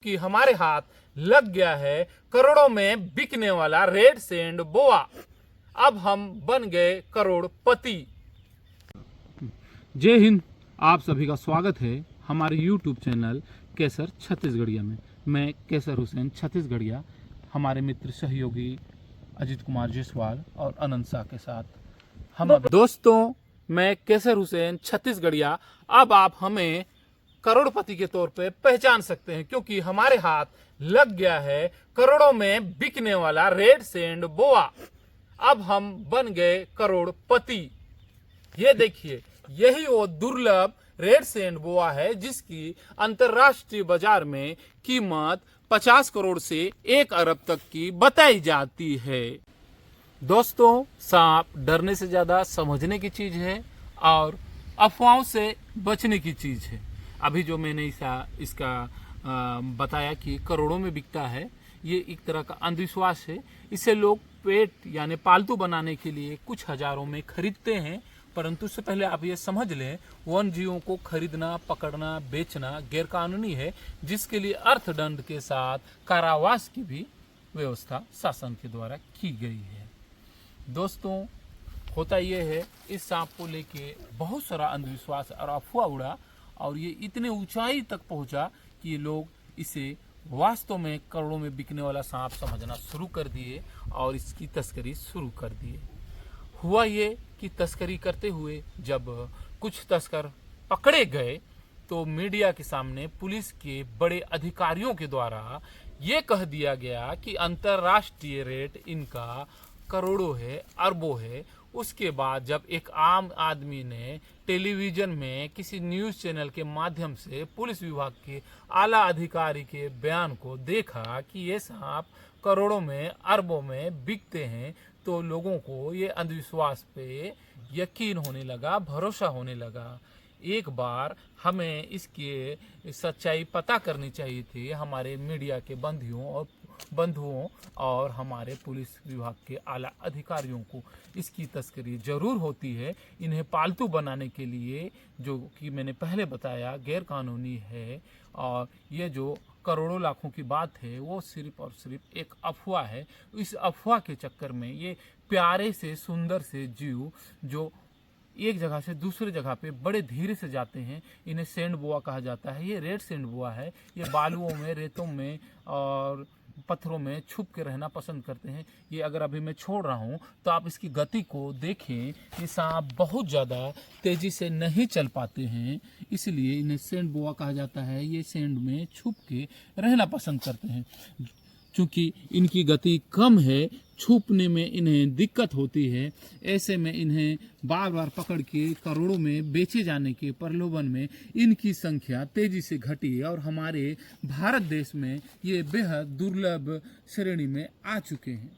कि हमारे हाथ लग गया है करोड़ों में बिकने वाला रेड सैंड बोआ। अब हम बन गए करोड़पति। जय हिंद। आप सभी का स्वागत है हमारे YouTube चैनल केसर छत्तीसगढ़िया में। मैं केसर हुसैन छत्तीसगढ़िया हमारे मित्र सहयोगी अजीत कुमार जायसवाल और अनंत शाह के साथ हम दोस्तों, मैं केसर हुसैन छत्तीसगढ़िया। अब आप हमें करोड़पति के तौर पे पहचान सकते हैं क्योंकि हमारे हाथ लग गया है करोड़ों में बिकने वाला रेड सैंड बोआ। अब हम बन गए करोड़पति। ये देखिए, यही वो दुर्लभ रेड सैंड बोआ है जिसकी अंतरराष्ट्रीय बाजार में कीमत 50 करोड़ से 1 अरब तक की बताई जाती है। दोस्तों, सांप डरने से ज्यादा समझने की चीज है और अफवाहों से बचने की चीज है। अभी जो मैंने इसका बताया कि करोड़ों में बिकता है, ये एक तरह का अंधविश्वास है। इसे लोग पेट यानी पालतू बनाने के लिए कुछ हजारों में खरीदते हैं, परंतु उससे पहले आप ये समझ लें, वन जीवों को खरीदना, पकड़ना, बेचना गैरकानूनी है, जिसके लिए अर्थदंड के साथ कारावास की भी व्यवस्था शासन के द्वारा की गई है। दोस्तों, होता यह है, इस सांप को लेके बहुत सारा अंधविश्वास और अफवाह उड़ा और ये इतने ऊंचाई तक पहुंचा कि लोग इसे वास्तव में करोड़ों में बिकने वाला सांप समझना शुरू कर दिए और इसकी तस्करी शुरू कर दिए। हुआ ये कि तस्करी करते हुए जब कुछ तस्कर पकड़े गए तो मीडिया के सामने पुलिस के बड़े अधिकारियों के द्वारा ये कह दिया गया कि अंतरराष्ट्रीय रेट इनका करोड़ों है, अरबों है। उसके बाद जब एक आम आदमी ने टेलीविजन में किसी न्यूज़ चैनल के माध्यम से पुलिस विभाग के आला अधिकारी के बयान को देखा कि ये सांप करोड़ों में, अरबों में बिकते हैं, तो लोगों को ये अंधविश्वास पे यकीन होने लगा, भरोसा होने लगा। एक बार हमें इसकी सच्चाई पता करनी चाहिए थी हमारे मीडिया के बंधुओं और हमारे पुलिस विभाग के आला अधिकारियों को। इसकी तस्करी जरूर होती है। इन्हें पालतू बनाने के लिए, जो कि मैंने पहले बताया, गैर कानूनी है। और ये जो करोड़ों लाखों की बात है वो सिर्फ और सिर्फ एक अफवाह है। इस अफवाह के चक्कर में ये प्यारे से, सुंदर से जीव जो एक जगह से दूसरे जगह पे बड़े धीरे से जाते हैं, इन्हें सैंड बोआ कहा जाता है। ये रेड सैंड बोआ है। ये बालुओं में, रेतों में और पत्थरों में छुप के रहना पसंद करते हैं। ये अगर अभी मैं छोड़ रहा हूँ तो आप इसकी गति को देखें। ये सांप बहुत ज़्यादा तेज़ी से नहीं चल पाते हैं, इसलिए इन्हें सैंड बोआ कहा जाता है। ये सैंड में छुप के रहना पसंद करते हैं। चूँकि इनकी गति कम है, छुपने में इन्हें दिक्कत होती है, ऐसे में इन्हें बार बार पकड़ के करोड़ों में बेचे जाने के प्रलोभन में इनकी संख्या तेजी से घटी और हमारे भारत देश में ये बेहद दुर्लभ श्रेणी में आ चुके हैं।